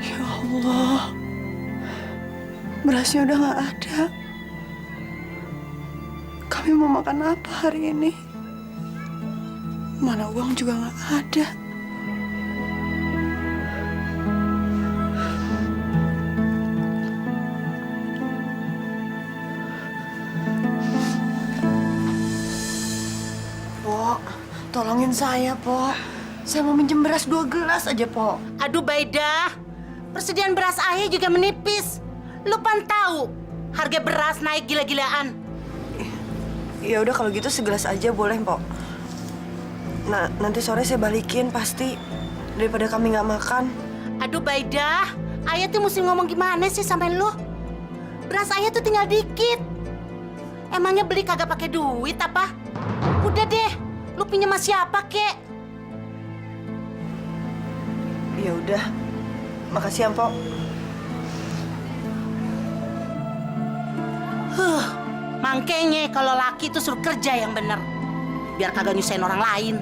Ya Allah, berasnya udah nggak ada. Kami mau makan apa hari ini? Mana uang juga nggak ada. Pok, tolongin saya, Pok. Saya mau minjem beras 2 gelas aja, Pok. Aduh, Baida. Persediaan beras ayah juga menipis. Lu pan tahu harga beras naik gila-gilaan. Ya udah kalau gitu segelas aja boleh, Pok. Nah, nanti sore saya balikin pasti. Daripada kami nggak makan. Aduh, Baida. Ayah tuh mesti ngomong gimana sih sama lu? Beras ayah tuh tinggal dikit. Emangnya beli kagak pakai duit apa? Udah deh, lu pinjam sama siapa, kek? Ya udah. Makasih ya, Pok. Makanya kalau laki tuh suruh kerja yang bener. Biar kagak nyusahin orang lain.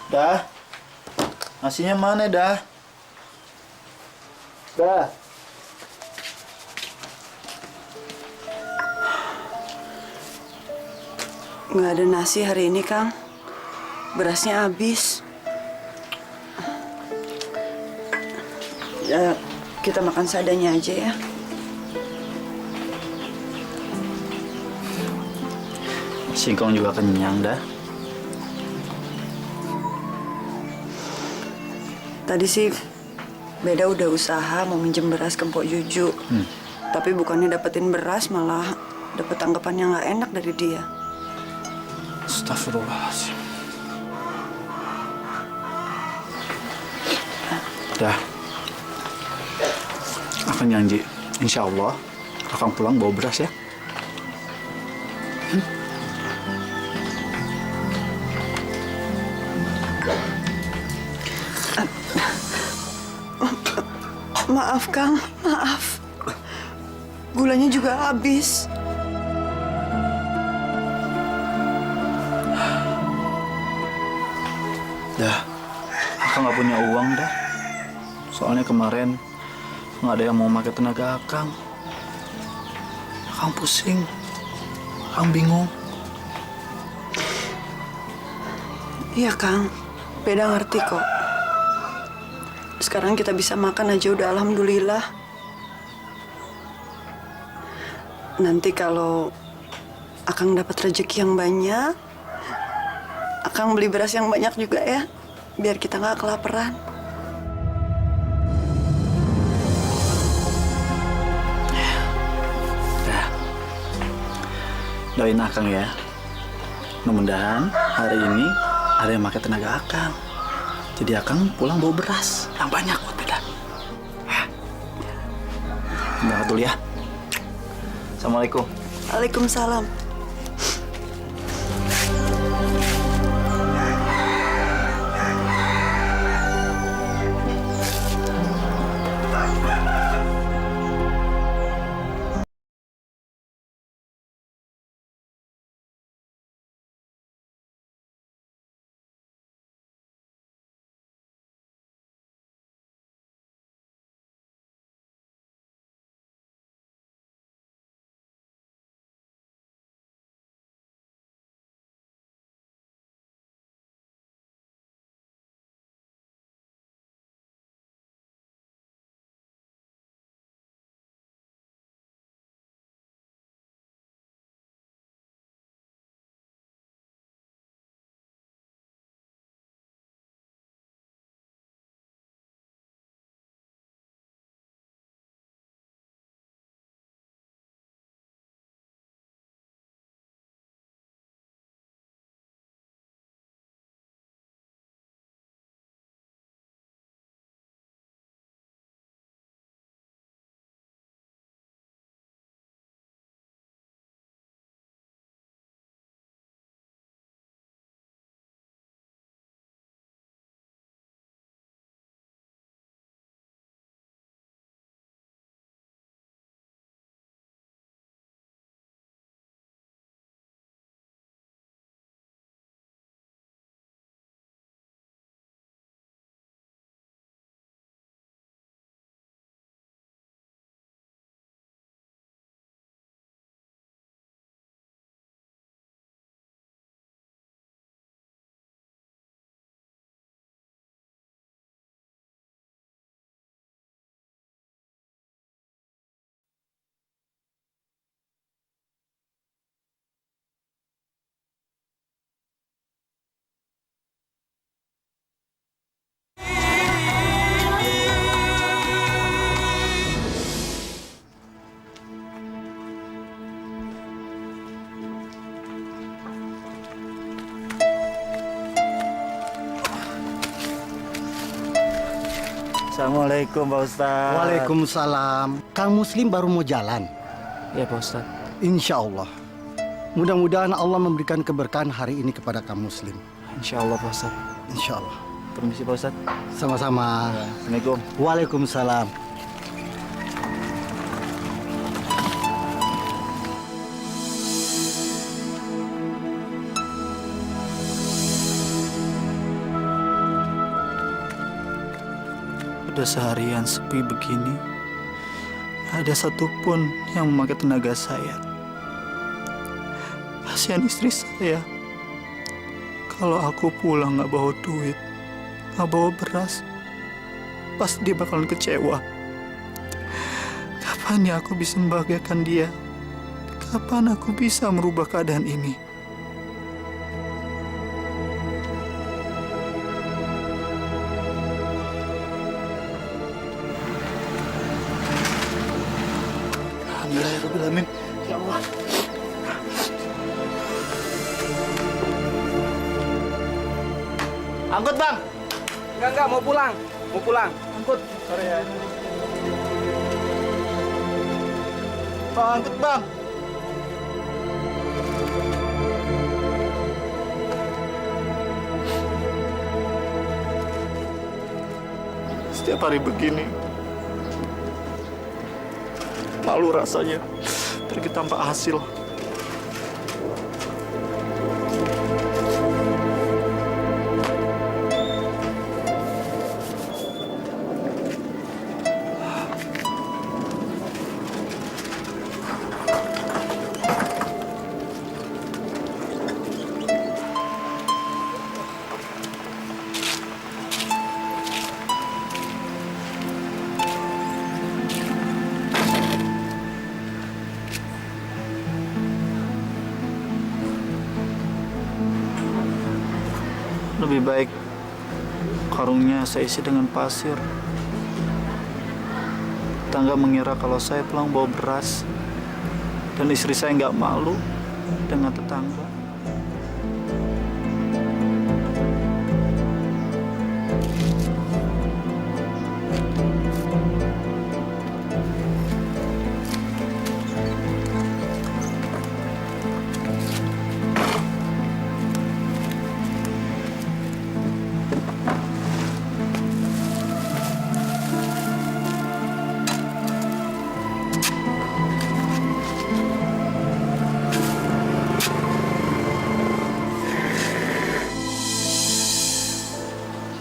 Dah, nasinya mana dah? Dah. Nggak ada nasi hari ini, Kang. Berasnya habis. Ya, kita makan seadanya aja ya. Singkong juga kenyang dah. Tadi sih Beda udah usaha mau minjem beras ke Mpok Juju. Tapi bukannya dapetin beras, malah dapet tanggapan yang nggak enak dari dia. Astagfirullahaladzim. Dah. Akan janji, insya Allah akan pulang bawa beras ya. Maaf, Kang. Maaf. Gulanya juga habis. Dah, aku nggak punya uang dah. Soalnya kemarin nggak ada yang mau pakai tenaga Akang. Akang pusing, Akang bingung. Iya, Kang. Beda ngerti kok. Sekarang kita bisa makan aja udah alhamdulillah. Nanti kalau Akang dapat rezeki yang banyak, Akang beli beras yang banyak juga ya, biar kita nggak kelaparan. Dah, doain Akang ya. Mudah-mudahan hari ini ada yang pakai tenaga Akang. Jadi Akang pulang bawa beras yang banyak buat Beda. Ya. Berangkat dulu ya. Assalamualaikum. Waalaikumsalam. Assalamualaikum Pak Ustadz. Waalaikumsalam. Kang Muslim baru mau jalan. Ya Pak Ustadz. Insya Allah. Mudah-mudahan Allah memberikan keberkahan hari ini kepada Kang Muslim. Insya Allah Pak Ustadz. Insya Allah. Permisi Pak Ustadz. Sama-sama. Assalamualaikum. Waalaikumsalam. Udah seharian sepi begini, ada satupun yang memakai tenaga saya. Kasihan istri saya. Kalau aku pulang nggak bawa duit, nggak bawa beras, pasti dia bakalan kecewa. Kapan ya aku bisa membahagiakan dia? Kapan aku bisa merubah keadaan ini? Alhamdulillahirrahmanirrahim. Ya Allah. Angkut bang. Enggak mau pulang. Mau pulang. Angkut. Sorry ya. Pak, angkut bang. Setiap hari begini, malu rasanya pergi tanpa hasil. Lebih baik karungnya saya isi dengan pasir. Tetangga mengira kalau saya pulang bawa beras. Dan istri saya nggak malu dengan tetangga.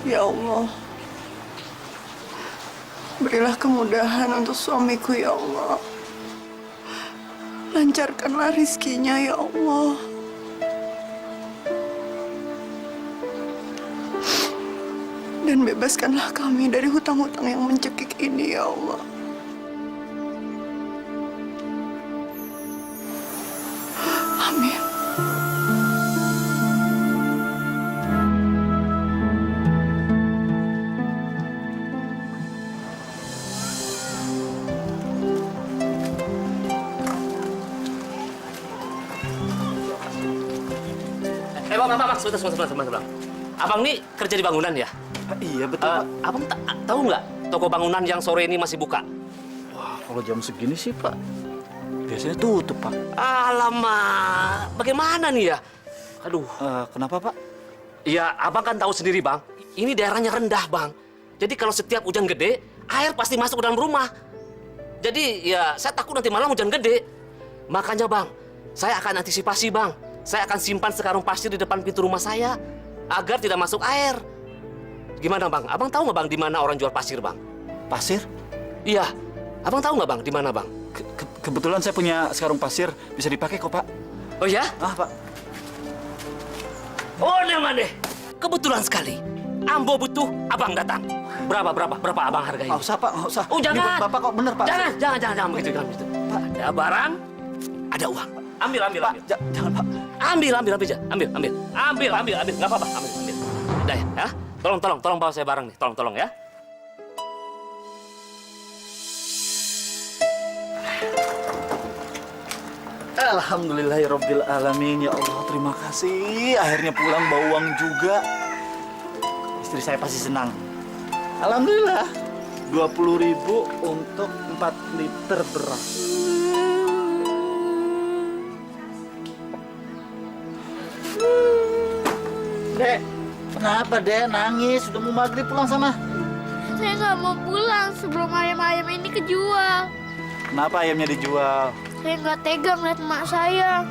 Ya Allah, berilah kemudahan untuk suamiku ya Allah. Lancarkanlah rizkinya ya Allah. Dan bebaskanlah kami dari hutang-hutang yang mencekik ini ya Allah. Amin. Bang, sebentar. Abang nih kerja di bangunan ya? Iya betul Pak. Abang tahu nggak toko bangunan yang sore ini masih buka? Wah, kalau jam segini sih Pak, biasanya tutup Pak. Alamak, bagaimana nih ya? Aduh. Kenapa Pak? Ya, abang kan tahu sendiri bang, ini daerahnya rendah bang. Jadi kalau setiap hujan gede, air pasti masuk ke dalam rumah. Jadi ya saya takut nanti malam hujan gede. Makanya bang, saya akan antisipasi bang. Saya akan simpan sekarung pasir di depan pintu rumah saya agar tidak masuk air. Gimana bang? Abang tahu nggak bang di mana orang jual pasir bang? Pasir? Iya. Abang tahu nggak bang di mana bang? Kebetulan saya punya sarung pasir, bisa dipakai kok Pak. Oh ya? Pak. Oh nemane. Kebetulan sekali. Ambo butuh, abang datang. Berapa abang harganya? Nggak usah Pak, nggak usah. Oh jangan. Ini buat Bapak kok bener Pak. Jangan begitu. Pak, ada barang, ada uang. Ambil. Pak, jangan Pak. Ambil aja. Ambil. Nggak apa-apa, ambil. Udah ya. Tolong bawa saya barang nih. Tolong ya. Alhamdulillahirabbil alamin. Ya Allah, terima kasih. Akhirnya pulang bawa uang juga. Istri saya pasti senang. Alhamdulillah. 20.000 untuk 4 liter beras. Dek, kenapa Dek nangis? Udah mau maghrib pulang sana. Saya nggak mau pulang sebelum ayam-ayam ini kejual. Kenapa ayamnya dijual? Saya nggak tega melihat emak saya.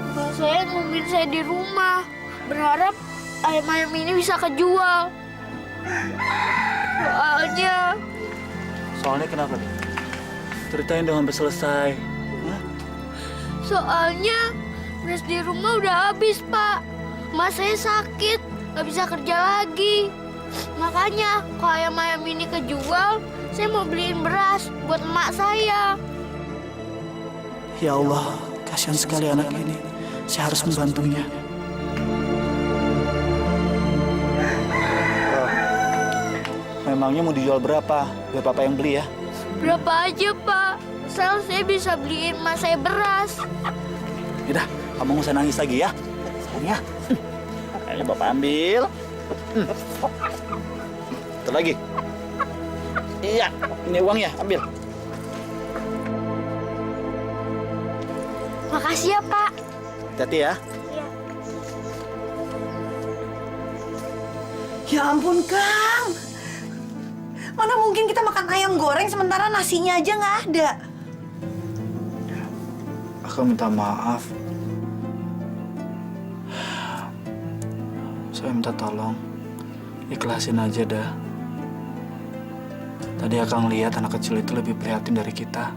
Emak saya nungguin saya di rumah, berharap ayam-ayam ini bisa kejual. Soalnya kenapa Dek? Ceritain dong sampai selesai. Soalnya beras di rumah udah habis, Pak. Emak saya sakit, nggak bisa kerja lagi. Makanya kalau ayam-ayam ini kejual, saya mau beliin beras buat emak saya. Ya Allah, kasihan sekali anak ini. Saya harus membantunya. Memangnya mau dijual berapa? Biar Papa yang beli ya. Berapa aja, Pak? Asal saya bisa beliin emak saya beras. Yaudah, kamu nggak usah nangis lagi ya. Sayang ya. Ayo Bapak ambil. Satu lagi. Iya, ini uangnya, ambil. Makasih ya, Pak. Hati-hati ya. Ya ampun, Kang. Mana mungkin kita makan ayam goreng sementara nasinya aja nggak ada. Aku minta maaf. Saya minta tolong. Ikhlasin aja dah. Tadi Akang lihat anak kecil itu lebih prihatin dari kita.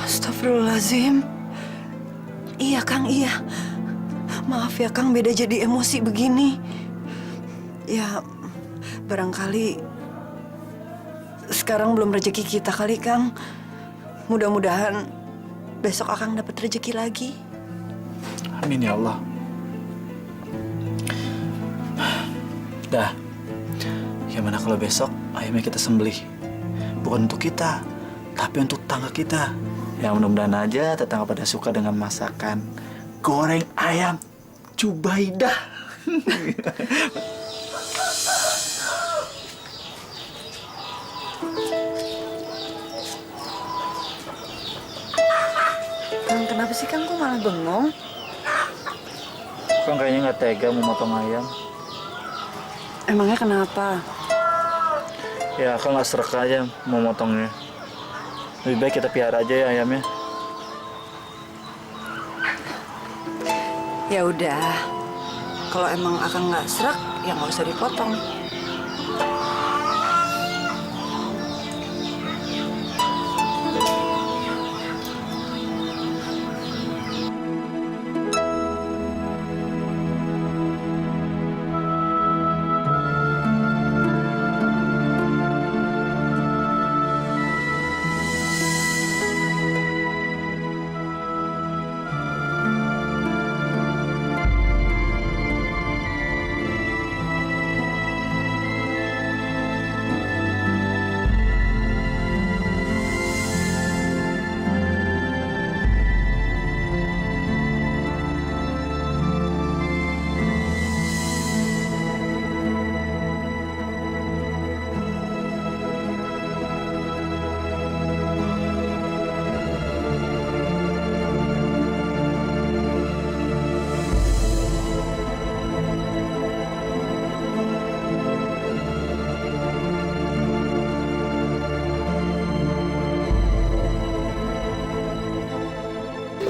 Astagfirullahaladzim. Iya, Kang, iya. Maaf ya, Kang, beda jadi emosi begini. Ya, barangkali sekarang belum rezeki kita kali, Kang. Mudah-mudahan besok Akang dapat rezeki lagi. Amin ya Allah. Dah, gimana kalau besok ayamnya kita sembelih? Bukan untuk kita, tapi untuk tetangga kita. Ya mudah-mudahan aja tetangga pada suka dengan masakan goreng ayam Jubaidah. Kang, kenapa sih, Kang? Kok malah bengong? Kang kayaknya nggak tega mau motong ayam. Emangnya kenapa? Ya, Kang nggak serak aja mau motongnya. Lebih baik kita piara aja ya ayamnya. Ya udah, kalau emang Akang nggak serak, ya nggak usah dipotong.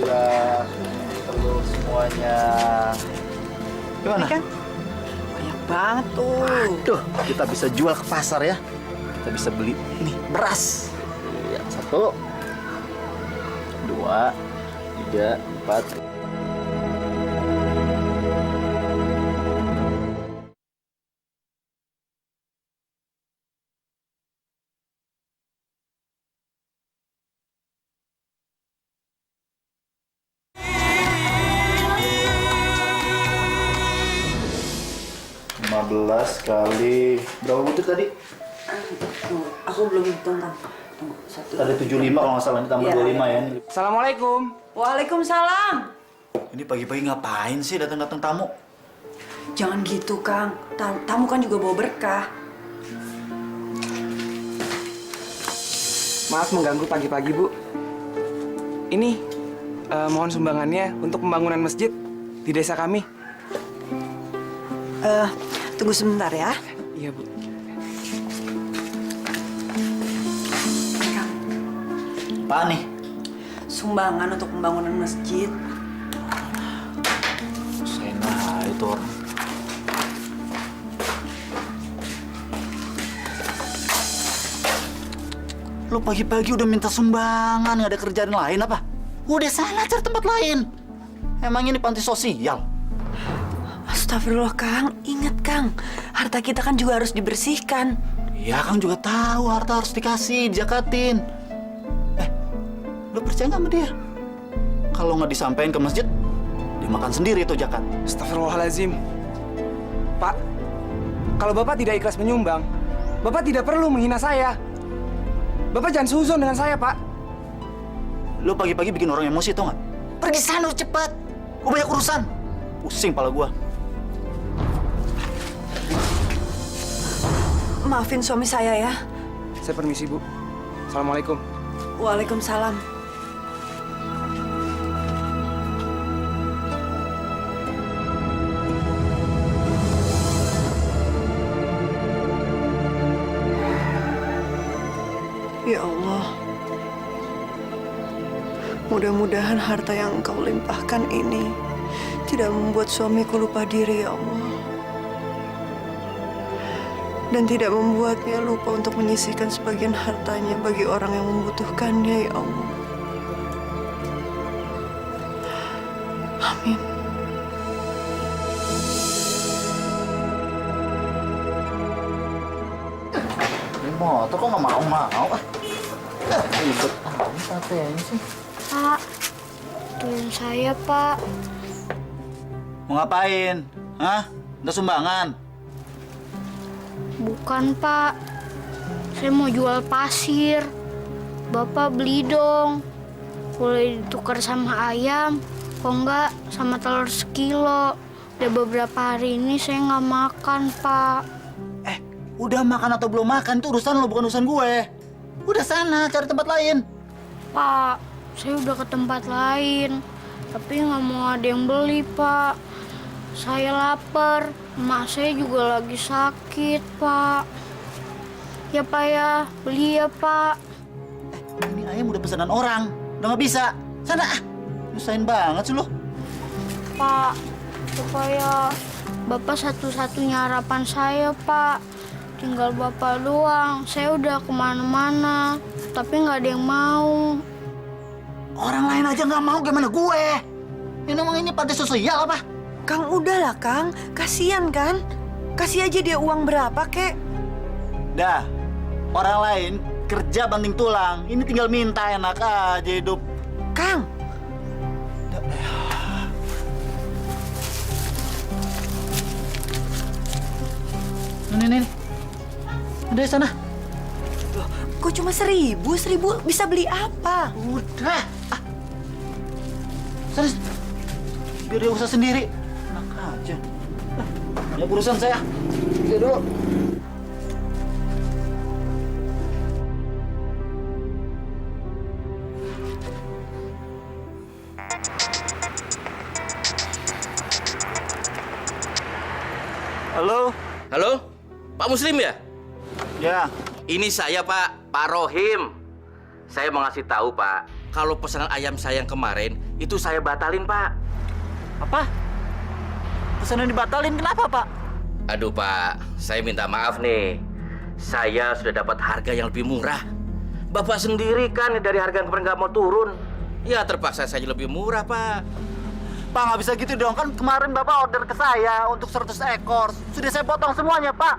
Udah telur semuanya. Gimana? Kan? Banyak banget tuh. Tuh, kita bisa jual ke pasar ya. Kita bisa beli nih beras. Ya, 1, 2, 3, 4. Kali berapa butir tadi? Aku belum hitung, Kang. Tunggu, satu. Tadi 75 kalau nggak salah, ini tambah 25 ya. Assalamualaikum. Waalaikumsalam. Ini pagi-pagi ngapain sih datang-datang tamu? Jangan gitu, Kang. Tamu kan juga bawa berkah. Maaf mengganggu pagi-pagi, Bu. Ini mohon sumbangannya untuk pembangunan masjid di desa kami. Tunggu sebentar ya. Iya, Bu. Kang, Apaan nih? sumbangan untuk pembangunan masjid. Sena itu orang. Lu pagi-pagi udah minta sumbangan, nggak ada kerjaan lain apa? Udah sana cari tempat lain. Emang ini panti sosial? Astagfirullah, Kang. Ingat, Kang. Harta kita kan juga harus dibersihkan. Ya, Kang juga tahu harta harus dikasih, dijakatin. Lu percaya nggak sama dia? Kalau nggak disampaikan ke masjid, dimakan sendiri tuh zakat. Astagfirullahaladzim. Pak, kalau Bapak tidak ikhlas menyumbang, Bapak tidak perlu menghina saya. Bapak jangan suzon dengan saya, Pak. Lu pagi-pagi bikin orang emosi tuh nggak? Pergi sana lu cepat. Gua banyak urusan. Pusing pala gua. Maafin suami saya ya. Saya permisi, Bu. Assalamualaikum. Waalaikumsalam. Ya Allah, mudah-mudahan harta yang Engkau limpahkan ini tidak membuat suamiku lupa diri, ya Allah. Dan tidak membuatnya lupa untuk menyisihkan sebagian hartanya bagi orang yang membutuhkannya, ya Allah. Amin. Ini motor kok nggak mau? Ribet amat katanya sih. Pak, tolong saya, Pak. Mau ngapain? Hah? Udah sumbangan? Bukan, Pak. Saya mau jual pasir. Bapak beli dong. Boleh ditukar sama ayam. Kok enggak sama telur sekilo. Udah beberapa hari ini saya nggak makan, Pak. Udah makan atau belum makan itu urusan lo, bukan urusan gue. Udah sana cari tempat lain. Pak, saya udah ke tempat lain. Tapi nggak mau ada yang beli, Pak. Saya lapar. Emak saya juga lagi sakit, Pak. Ya, Pak ya. Beli ya, Pak. Ini ayam udah pesanan orang, udah nggak bisa. Sana, nyusahin banget sih lo. Pak, supaya Bapak satu-satunya harapan saya, Pak. Tinggal Bapak doang. Saya udah kemana-mana, tapi nggak ada yang mau. Orang lain aja nggak mau, gimana gue? Ini emang ini panti sosial apa? Kang, udahlah, Kang. Kasian kan? Kasih aja dia uang berapa, kek. Dah, orang lain kerja banting tulang. Ini tinggal minta, enak aja hidup. Kang, Nih. Udah sana. kok cuma 1.000? 1.000 bisa beli apa? Udah. Sana. Biar dia usaha sendiri. Enak aja. Banyak urusan saya. Oke dulu. Halo? Halo? Pak Muslim ya? Ya. Ini saya Pak Rohim. Saya mau ngasih tahu Pak, kalau pesanan ayam saya yang kemarin itu saya batalin Pak. Apa? Pesanan dibatalin kenapa, Pak? Aduh Pak, saya minta maaf nih. Saya sudah dapat harga yang lebih murah. Bapak sendiri kan dari harga yang kemarin nggak mau turun. Ya terpaksa saya lebih murah Pak. Pak, nggak bisa gitu dong. Kan kemarin Bapak order ke saya untuk 100 ekor. Sudah saya potong semuanya, Pak.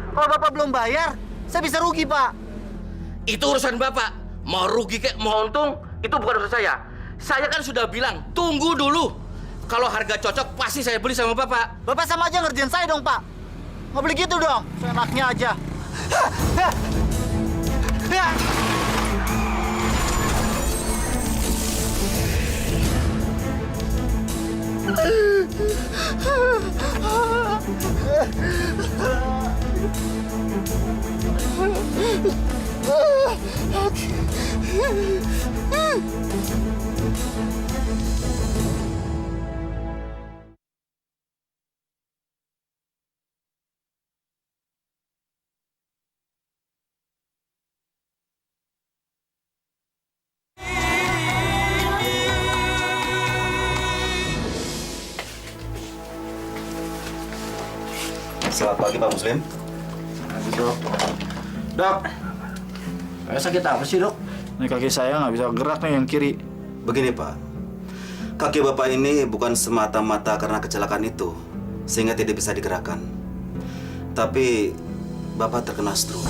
Kalau Bapak belum bayar, saya bisa rugi, Pak. Itu urusan Bapak. Mau rugi kek, mau untung, itu bukan urusan saya. Saya kan sudah bilang, tunggu dulu. Kalau harga cocok, pasti saya beli sama Bapak. Bapak sama aja ngerjain saya dong, Pak. Nggak boleh gitu dong. Seenaknya aja. Selamat pagi Pak Muslim. Dok. Dok. Kayak sakit apa sih, Dok? Ini kaki saya nggak bisa gerak nih yang kiri. Begini Pak, kaki Bapak ini bukan semata-mata karena kecelakaan itu, sehingga tidak bisa digerakkan. Tapi Bapak terkena stroke.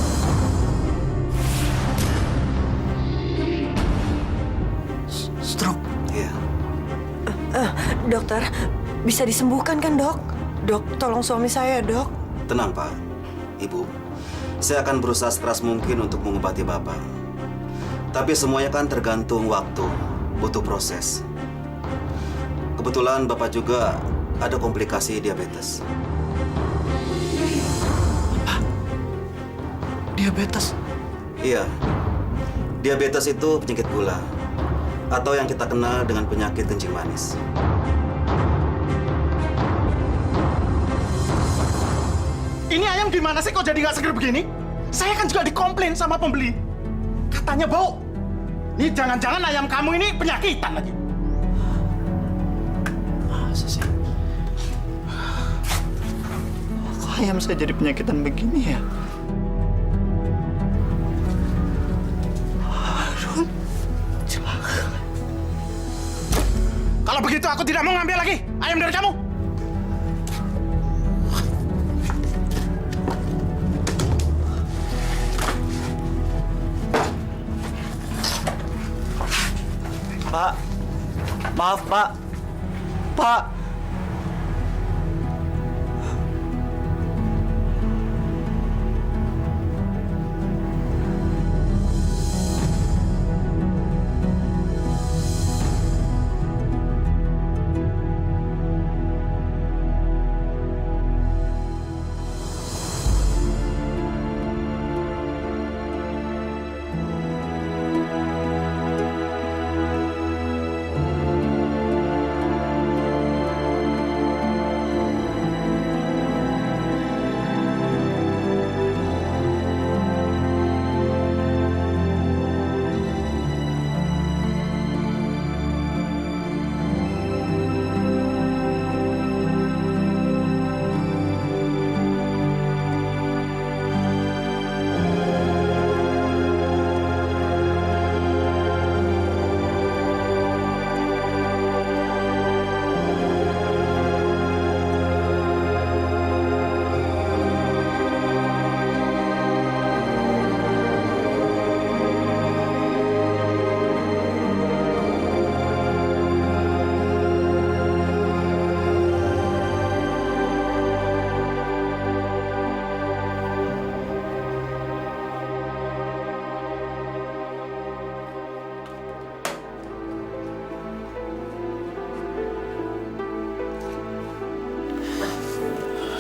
Stroke. Iya. Dokter, bisa disembuhkan kan dok? Dok, tolong suami saya dok. Tenang Pak, Ibu. Saya akan berusaha sekeras mungkin untuk mengobati Bapak. Tapi semuanya kan tergantung waktu, butuh proses. Kebetulan Bapak juga ada komplikasi diabetes. Diabetes. Iya, diabetes itu penyakit gula, atau yang kita kenal dengan penyakit kencing manis. Ini ayam gimana sih kok jadi nggak seger begini? Saya kan juga dikomplain sama pembeli. Katanya bau. Ini jangan-jangan ayam kamu ini penyakitan lagi. Masa sih? Kok ayam saya jadi penyakitan begini ya? Aduh, celaka. Kalau begitu aku tidak mau ngambil lagi ayam dari kamu. Pak, maaf Pak. Pak.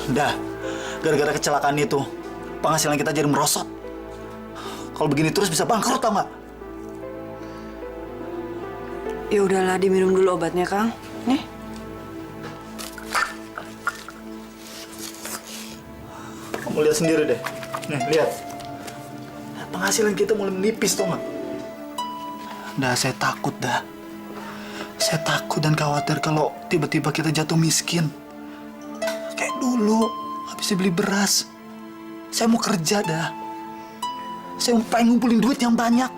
Dah, gara-gara kecelakaan itu, penghasilan kita jadi merosot. Kalau begini terus bisa bangkrut, tau nggak? Ya udahlah, diminum dulu obatnya Kang. Nih. Kamu lihat sendiri deh. Nih, lihat. Penghasilan kita mulai menipis, tau nggak? Dah, saya takut dah. Saya takut dan khawatir kalau tiba-tiba kita jatuh miskin. Kayak dulu, habis beli beras. Saya mau kerja dah. Saya mau pengen ngumpulin duit yang banyak.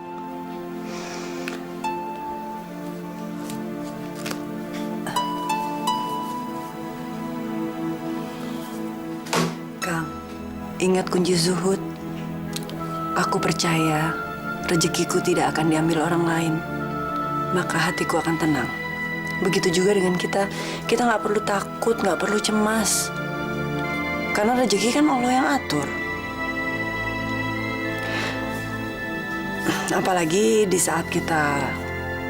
Kang, ingat kunci zuhud. Aku percaya rezekiku tidak akan diambil orang lain. Maka hatiku akan tenang. Begitu juga dengan kita. Kita nggak perlu takut, nggak perlu cemas. Karena rezeki kan Allah yang atur. Apalagi di saat kita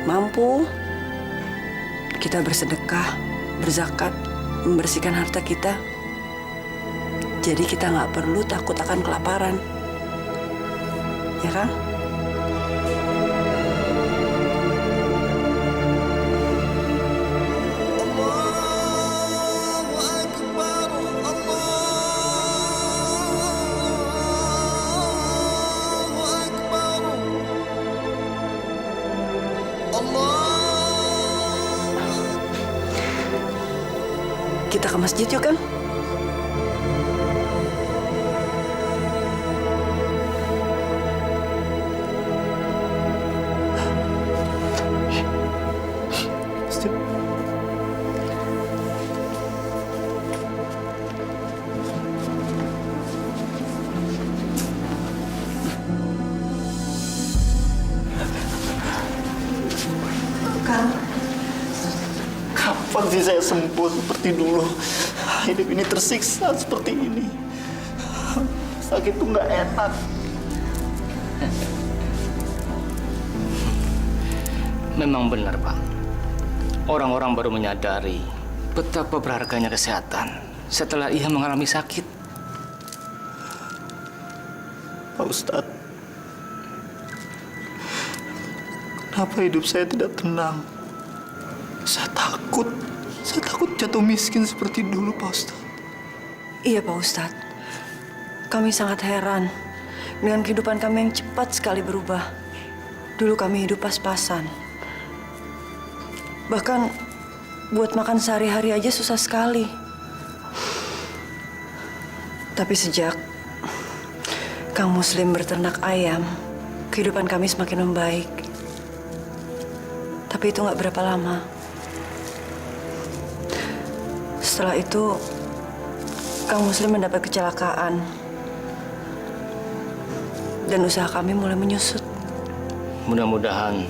mampu, kita bersedekah, berzakat, membersihkan harta kita. Jadi kita nggak perlu takut akan kelaparan. Ya kan? Kita ke masjid yuk, Kang. Kapan sih saya sembuh seperti dulu? Hidup ini tersiksa seperti ini. Sakit tuh nggak enak. Memang benar, Pak. Orang-orang baru menyadari betapa berharganya kesehatan setelah ia mengalami sakit. Pak Ustadz, kenapa hidup saya tidak tenang? Saya takut jatuh miskin seperti dulu, Pak Ustadz. Iya, Pak Ustadz. Kami sangat heran dengan kehidupan kami yang cepat sekali berubah. Dulu kami hidup pas-pasan. Bahkan buat makan sehari-hari aja susah sekali. Tapi sejak Kang Muslim berternak ayam, kehidupan kami semakin membaik. Tapi itu nggak berapa lama. Setelah itu, Kang Muslim mendapat kecelakaan. Dan usaha kami mulai menyusut. Mudah-mudahan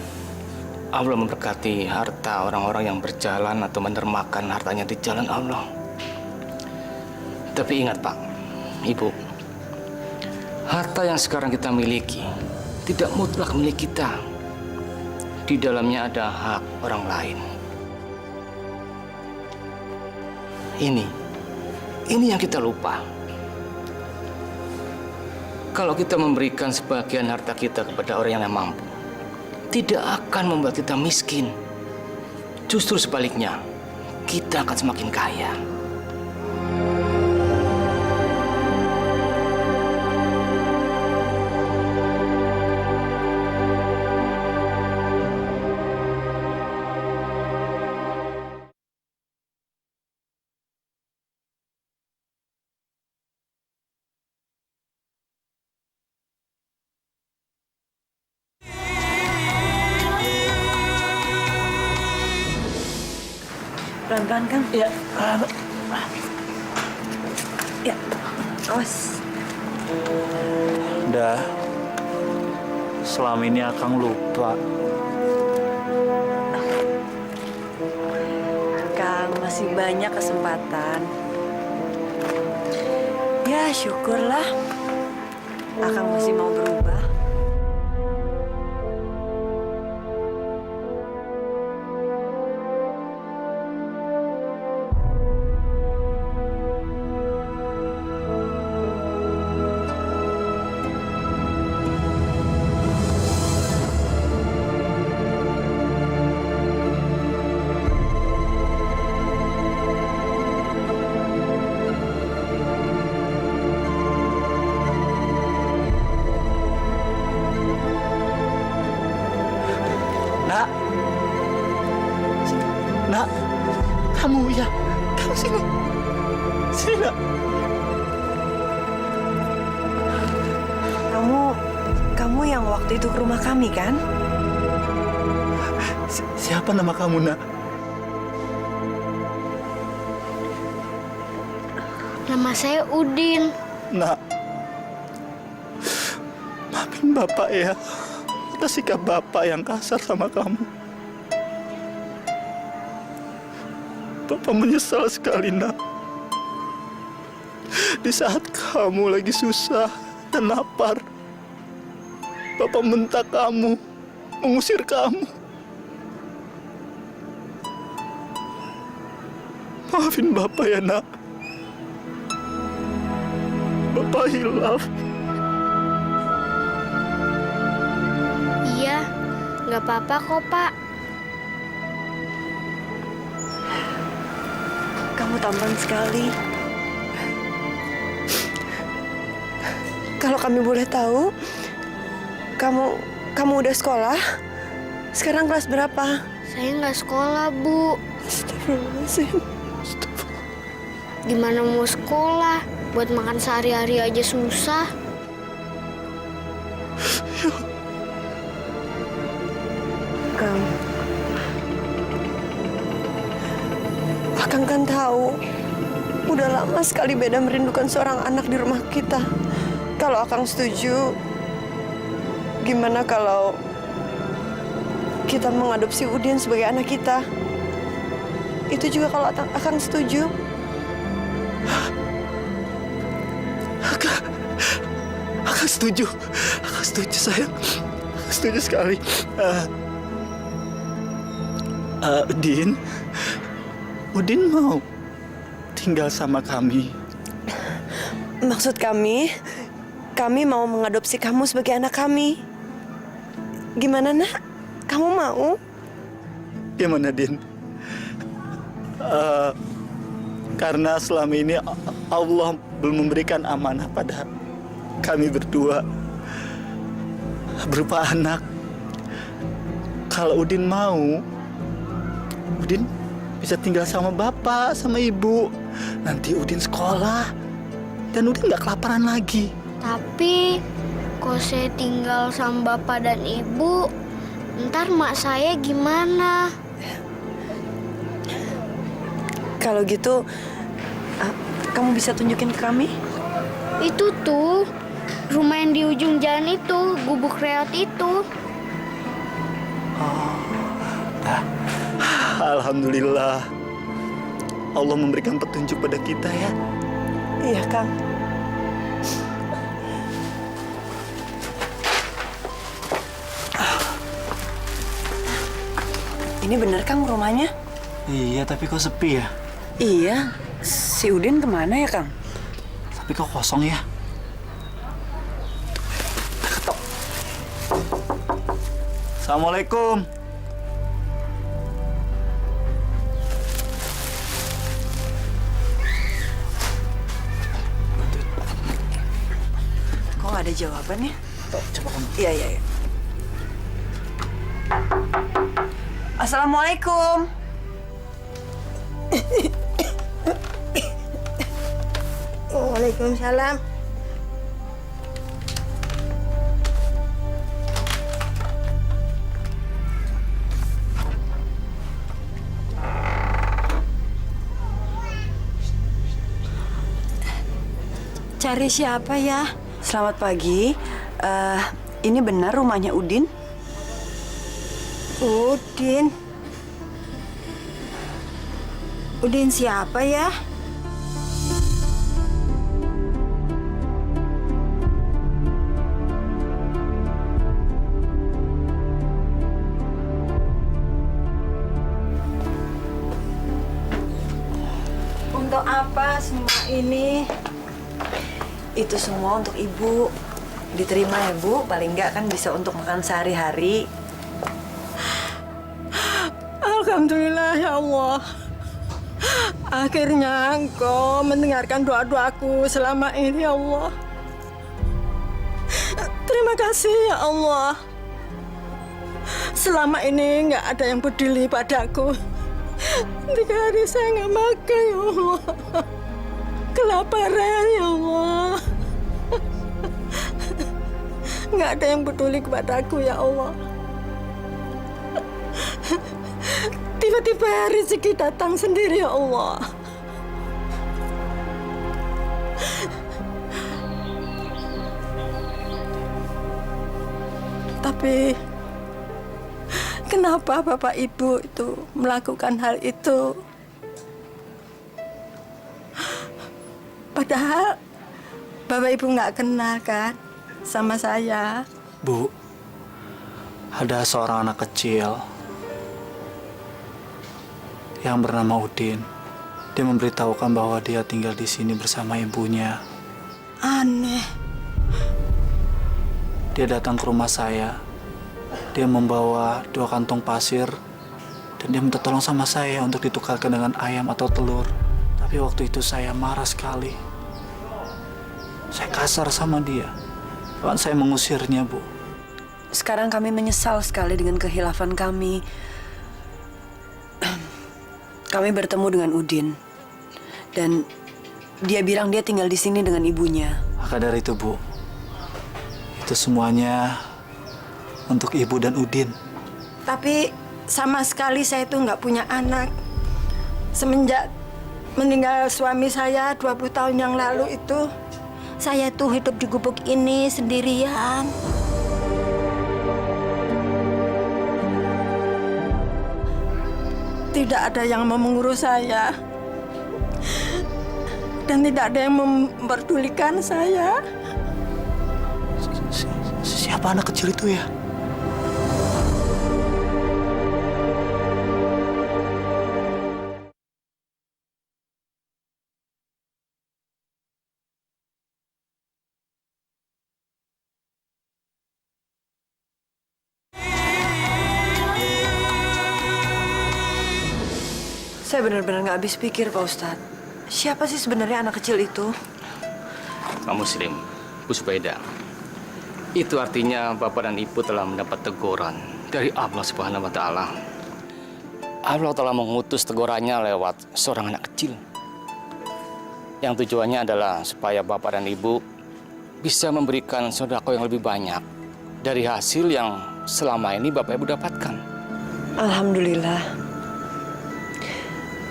Allah memberkati harta orang-orang yang berjalan atau mendermakan hartanya di jalan Allah. Tapi ingat, Pak, Ibu, harta yang sekarang kita miliki tidak mutlak milik kita. Di dalamnya ada hak orang lain. Ini yang kita lupa. Kalau kita memberikan sebagian harta kita kepada orang yang mampu, tidak akan membuat kita miskin. Justru sebaliknya, kita akan semakin kaya. Pelan-pelan, Kang. Ya, Ya, awas. udah. Selama ini Akang lupa. Kang, masih banyak kesempatan. Ya, syukurlah. Akang masih mau berubah. Nak, kamu ya, kamu sini, nak. Kamu yang waktu itu ke rumah kami, kan? Siapa nama kamu, nak? Nama saya Udin. Nak, maafin Bapak ya, atas sikap Bapak yang kasar sama kamu. Bapak menyesal sekali, nak. Di saat kamu lagi susah dan lapar, Bapak mentak kamu, mengusir kamu. Maafin Bapak ya, nak. Bapak hilaf. Iya, nggak apa-apa kok, Pak. Kamu tampan sekali. Kalau kami boleh tahu, kamu udah sekolah? Sekarang kelas berapa? Saya nggak sekolah, Bu. Astagfirullahaladzim. Gimana mau sekolah? Buat makan sehari-hari aja susah. Akang kan tahu, udah lama sekali Beda merindukan seorang anak di rumah kita. Kalau Akang setuju, gimana kalau kita mengadopsi Udin sebagai anak kita? Itu juga kalau Akang setuju. Akang setuju. Akang setuju, sayang. Akang setuju sekali. Udin mau tinggal sama kami. Maksud kami mau mengadopsi kamu sebagai anak kami. Gimana, Nak? Kamu mau? Gimana, Din? Karena selama ini Allah belum memberikan amanah pada kami berdua berupa anak. Kalau Udin mau, Udin bisa tinggal sama bapak, sama ibu. Nanti Udin sekolah dan Udin nggak kelaparan lagi. Tapi, kalau saya tinggal sama bapak dan ibu, ntar mak saya gimana? Kalau gitu, kamu bisa tunjukin ke kami? Itu tuh, rumah yang di ujung jalan itu, gubuk reot itu. Alhamdulillah, Allah memberikan petunjuk pada kita ya. Iya, Kang. Ini bener, Kang, rumahnya? Iya, tapi kok sepi ya? Iya. Si Udin kemana ya, Kang? Tapi kok kosong ya? Assalamualaikum. Kok nggak ada jawabannya? Coba kamu. Iya. Assalamualaikum. Waalaikumsalam. Cari siapa ya? Selamat pagi. Ini benar rumahnya Udin? Udin. Udin siapa ya? Untuk apa semua ini? Itu semua untuk Ibu. Diterima ya, Bu. Paling nggak kan bisa untuk makan sehari-hari. Alhamdulillah ya Allah. Akhirnya Engkau mendengarkan doa-doaku selama ini ya Allah. Terima kasih ya Allah. Selama ini nggak ada yang peduli padaku. 3 hari saya nggak makan ya Allah. Kelaparan ya Allah. Nggak ada yang peduli kepadaku ya Allah. Tiba-tiba rezeki datang sendiri ya Allah. Tapi kenapa Bapak Ibu itu melakukan hal itu? Padahal Bapak Ibu nggak kenal kan sama saya. Bu, ada seorang anak kecil yang bernama Udin. Dia memberitahukan bahwa dia tinggal di sini bersama ibunya. Aneh. Dia datang ke rumah saya. Dia membawa 2 kantong pasir dan dia minta tolong sama saya untuk ditukarkan dengan ayam atau telur. Tapi waktu itu saya marah sekali. Saya kasar sama dia. Bahkan saya mengusirnya, Bu. Sekarang kami menyesal sekali dengan kehilafan kami. Kami bertemu dengan Udin. Dan dia bilang dia tinggal di sini dengan ibunya. Maka dari itu, Bu, itu semuanya untuk Ibu dan Udin. Tapi sama sekali saya itu nggak punya anak. Semenjak meninggal suami saya 20 tahun yang lalu itu, saya tuh hidup di gubuk ini sendirian. Tidak ada yang mau mengurus saya. Dan tidak ada yang memperdulikan saya. Siapa anak kecil itu ya? Saya benar-benar nggak habis pikir, Pak Ustadz. Siapa sih sebenarnya anak kecil itu? Pak Muslim, Bu Subaidah. Itu artinya Bapak dan Ibu telah mendapat teguran dari Allah Subhanahu wa Ta'ala. Allah telah mengutus tegurannya lewat seorang anak kecil. Yang tujuannya adalah supaya Bapak dan Ibu bisa memberikan sedekah yang lebih banyak dari hasil yang selama ini Bapak Ibu dapatkan. Alhamdulillah.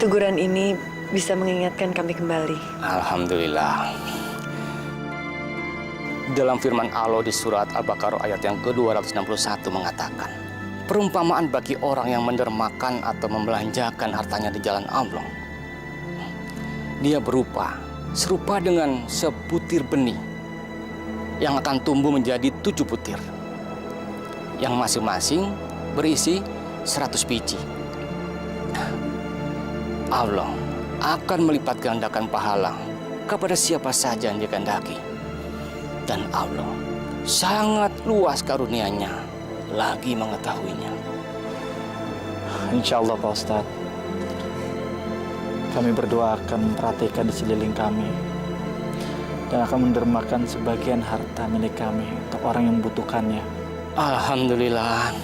Teguran ini bisa mengingatkan kami kembali. Alhamdulillah. Dalam firman Allah di surat Al-Baqarah ayat yang ke-261 mengatakan, perumpamaan bagi orang yang mendermakan atau membelanjakan hartanya di jalan Allah. Dia serupa dengan sebutir benih yang akan tumbuh menjadi 7 butir, yang masing-masing berisi 100 biji. Allah akan melipat gandakan pahala kepada siapa saja yang dikehendaki. Dan Allah sangat luas karunia-Nya, lagi mengetahuinya. Insya Allah, Pak Ustadz. Kami berdoa akan memperhatikan di sekeliling kami dan akan mendermakan sebagian harta milik kami untuk orang yang membutuhkannya. Alhamdulillah.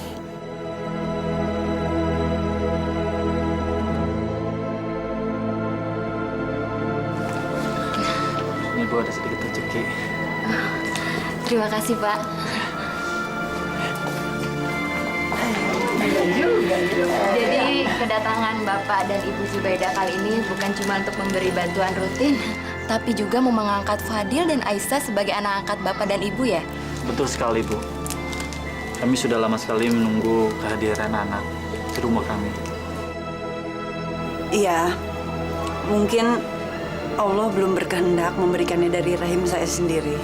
Ini Bu, ada sedikit rezeki. Terima kasih, Pak. Jadi kedatangan Bapak dan Ibu Zubaidah kali ini bukan cuma untuk memberi bantuan rutin, tapi juga mau mengangkat Fadil dan Aisyah sebagai anak angkat Bapak dan Ibu ya? Betul sekali, Bu. Kami sudah lama sekali menunggu kehadiran anak di rumah kami. Iya, mungkin Allah belum berkehendak memberikannya dari rahim saya sendiri.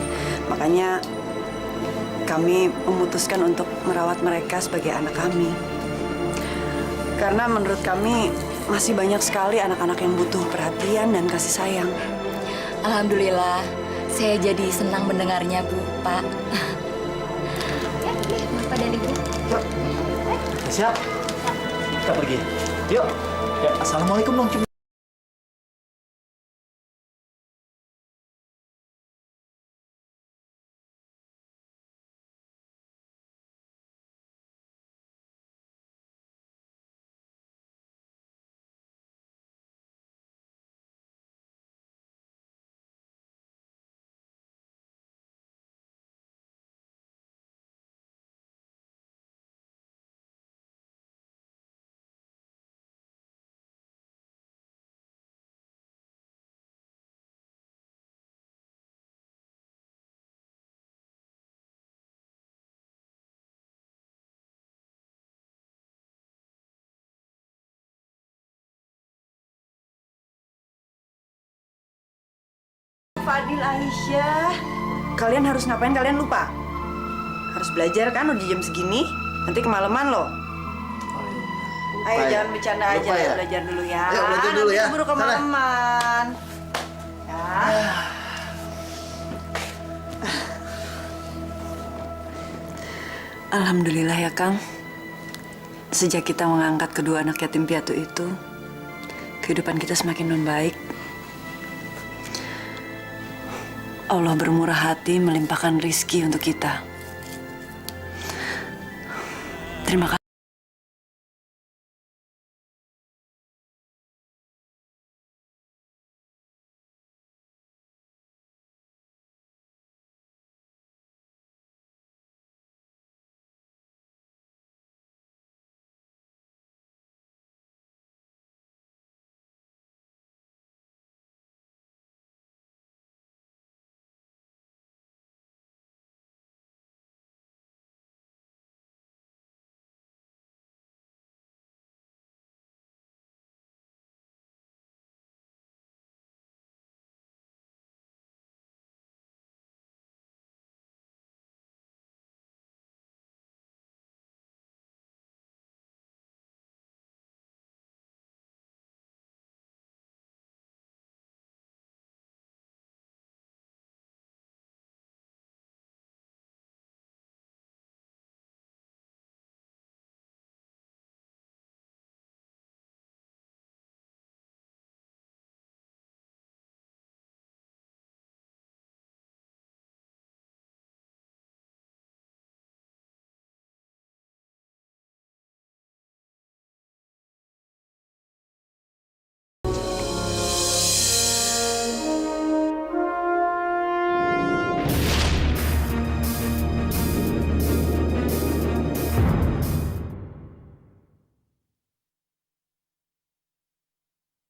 Makanya kami memutuskan untuk merawat mereka sebagai anak kami. Karena menurut kami masih banyak sekali anak-anak yang butuh perhatian dan kasih sayang. Alhamdulillah, saya jadi senang mendengarnya, Bu, Pak. Ya, Bapak dan Ibu. Yuk. Siap. Kita pergi. Yuk. Ya, Assalamualaikum dong. Fadil, Aisyah, kalian harus ngapain? Kalian lupa? Harus belajar kan udah jam segini? Nanti kemalaman loh. Ayo jangan bercanda aja, ya? belajar dulu ya. Ayo, belajar dulu Nanti ya. keburu kemalaman. Ya. Alhamdulillah ya Kang. Sejak kita mengangkat kedua anak yatim piatu itu, kehidupan kita semakin membaik. Allah bermurah hati melimpahkan rizki untuk kita. Terima kasih.